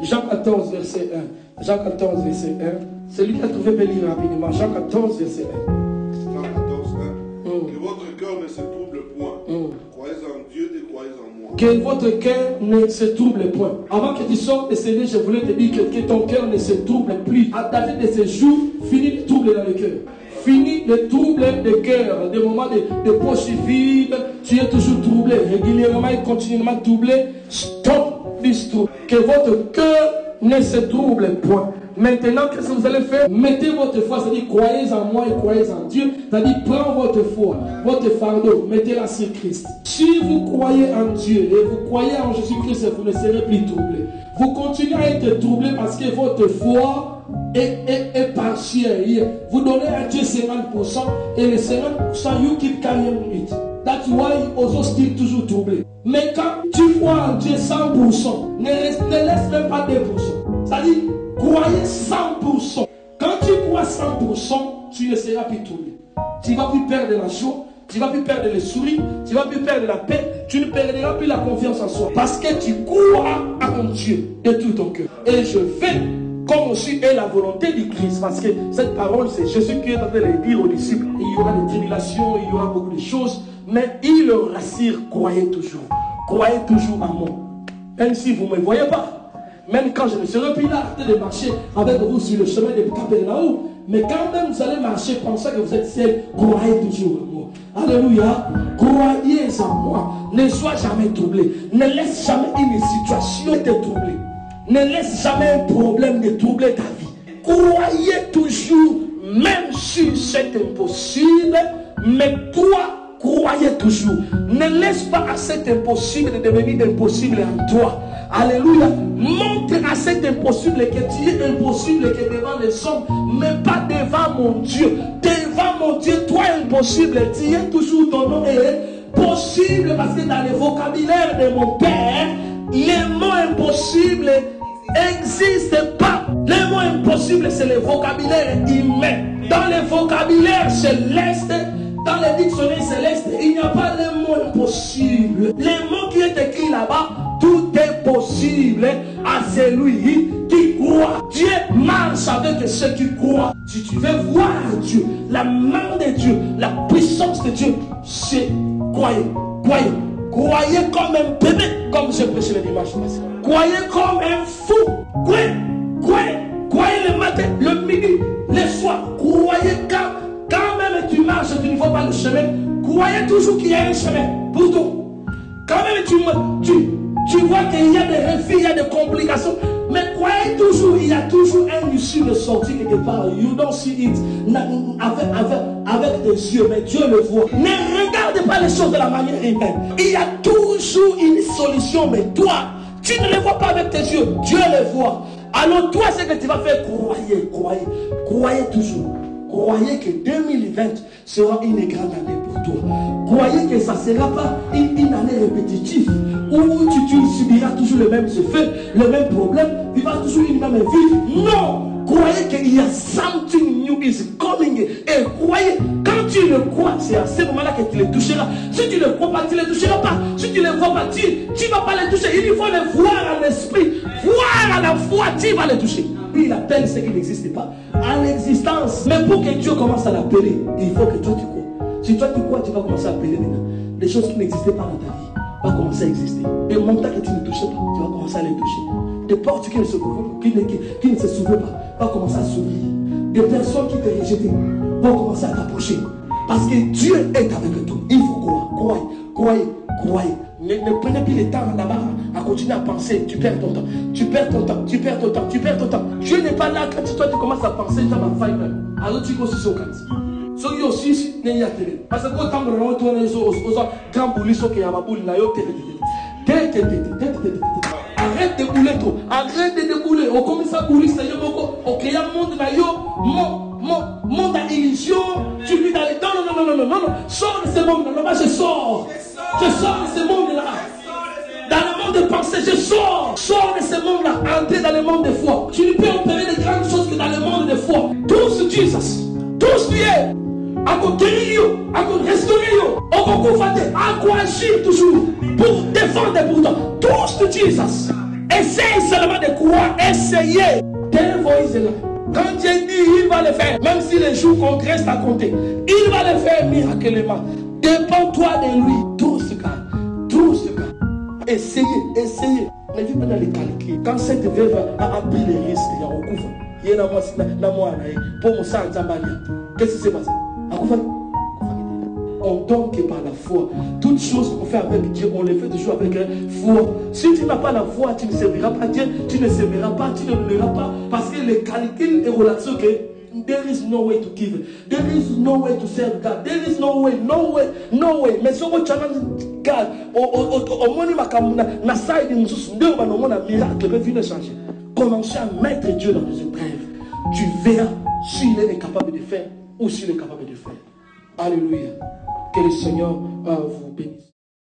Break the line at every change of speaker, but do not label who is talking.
Jean 14, verset 1. Jean 14, verset 1. Celui qui a trouvé peut lire rapidement. Jean 14, verset 1.
Jean 14, 1. Que votre cœur ne se trouble point. Croyez en Dieu et croyez en moi.
Que votre cœur ne se trouble point. Avant que tu sortes de ce livre, je voulais te dire que ton cœur ne se trouble plus. À David de ce jour, fini le trouble dans le cœur. Fini le trouble de cœur. Des moments de poche vide, tu es toujours troublé. Régulièrement et continuellement troublé. Stop this trouble. Que votre cœur ne se trouble point. Maintenant, qu'est-ce que vous allez faire? Mettez votre foi, c'est-à-dire croyez en moi et croyez en Dieu. C'est-à-dire prenez votre foi, votre fardeau, mettez-la sur Christ. Si vous croyez en Dieu et vous croyez en Jésus-Christ, vous ne serez plus troublé. Vous continuez à être troublé parce que votre foi est partielle. Vous donnez à Dieu 50% et les 50%, you keep carrying it. That's why you also still toujours troublé. Mais quand tu crois en Dieu 100%, ne laisse même pas 2%. C'est-à-dire, croyez 100%. Quand tu crois 100%, tu ne seras plus troublé. Tu ne vas plus perdre la joie, tu ne vas plus perdre le sourire, tu ne vas plus perdre la paix, tu ne perdras plus la confiance en soi. Parce que tu crois en Dieu de tout ton cœur. Et je vais, comme aussi est la volonté du Christ. Parce que cette parole, c'est Jésus qui est en train de dire aux disciples. Il y aura des tribulations, il y aura beaucoup de choses. Mais il leur rassure, croyez toujours. Croyez toujours en moi. Même si vous ne me voyez pas. Même quand je ne serai plus là, arrêtez de marcher avec vous sur le chemin de Capernaum. Mais quand même vous allez marcher, pensez que vous êtes seul, croyez toujours en moi. Alléluia. Croyez en moi. Ne sois jamais troublé. Ne laisse jamais une situation te troubler. Ne laisse jamais un problème de troubler ta vie. Croyez toujours, même si c'est impossible, mais toi, croyez toujours. Ne laisse pas à cet impossible de devenir impossible en toi. Alléluia. Montre à cet impossible que tu es impossible que devant les hommes, mais pas devant mon Dieu. Devant mon Dieu, toi impossible, tu es toujours ton nom est possible parce que dans le vocabulaire de mon Père, les mots impossibles n'existent pas. Les mots impossibles, c'est le vocabulaire humain. Dans le vocabulaire céleste, dans les dictionnaires célestes, il n'y a pas de mot impossible. Les mots qui est écrit là-bas, tout est possible à celui qui croit. Dieu marche avec ceux qui croient. Si tu veux voir Dieu, la main de Dieu, la puissance de Dieu, c'est croyez, croyez. Croyez comme un bébé, comme j'ai prêché le dimanche passé. Croyez comme un fou. Croyez, croyez, croyez le matin, le midi, le soir. Croyez quand même tu marches, tu ne vois pas le chemin. Croyez toujours qu'il y a un chemin pour toi. Quand même tu vois qu'il y a des refus, il y a des complications. Mais croyez toujours, il y a toujours un issue de sortie quelque part. You don't see it avec tes yeux, mais Dieu le voit. Ne regarde pas les choses de la manière humaine. Il y a toujours une solution, mais toi, tu ne le vois pas avec tes yeux. Dieu le voit. Alors toi, ce que tu vas faire, croyez toujours. Croyez que 2020 sera une grande année pour toi. Croyez que ça ne sera pas une année répétitive où tu subiras toujours le même effet, le même problème, tu vas toujours une même vie. Non! Croyez qu'il y a something new is coming. Et croyez, quand tu le crois, c'est à ce moment-là que tu le toucheras. Si tu ne le crois pas, tu ne le toucheras pas. Si tu ne le vois pas, tu ne vas pas le toucher. Il faut le voir en esprit. Voir à la foi, tu vas le toucher. Il appelle ce qui n'existe pas à l'existence. Mais pour que Dieu commence à l'appeler, il faut que toi tu crois. Si toi tu crois, tu vas commencer à appeler maintenant. Les choses qui n'existaient pas dans ta vie vont commencer à exister. Des montagnes que tu ne touchais pas, tu vas commencer à les toucher. Des portes qui ne se s'ouvrent pas, vont commencer à s'ouvrir. Des personnes qui te rejetaient vont commencer à t'approcher. Parce que Dieu est avec toi. Il faut croire. Croyez. Ne prenez plus le temps là-bas à continuer à penser. Tu perds ton temps. Dieu n'est pas là quand toi tu commences à penser. Tu vas faire alors tu commences sur le so yo aussi ne y a télé. Parce que quand tu as tourné sur grand bouli so que y a ma boule na yo arrête de bouler trop. Arrête de débouler. On commence à bouler ça yo on crée un monde na yo monde à illusion. Tu vis dans les non. Sors de ce monde là. Je sors de ce monde-là. Dans le monde de pensée, je sors de ce monde-là. Entrer dans le monde de foi. Tu ne peux opérer de grandes choses que dans le monde de foi. Tous Jesus. Tous liés. À guérir, à restaurer, à agir toujours pour défendre pour toi. Tous de Jesus. Essaye seulement de croire. dois essayer. Telle voice est là. Quand Dieu dit, il va le faire. Même si les jours qu'on reste à compter, il va le faire miraculeusement. Dépends-toi de lui. Tout ce cas. Essayez. Mais vous pouvez les calculer. Quand cette veuve a pris les risques, il y a un coup. Il y a un mois pour mon sang qu'est-ce qui s'est passé? On donne que par la foi. Toutes choses qu'on fait avec Dieu, on les fait toujours avec foi. Si tu n'as pas la foi, tu ne serviras pas Dieu, tu ne serviras pas, tu ne l'auras pas. Parce que les calculs et relations que there is no way to give. There is no way to serve God. There is no way. Mais si on challenge God, au moins na side mususu ndio banamona miracle peut venir changer. Commencez à mettre Dieu dans les épreuves. Tu verras s'il est capable de faire ou s'il est capable de faire. Alléluia. Que le Seigneur vous bénisse.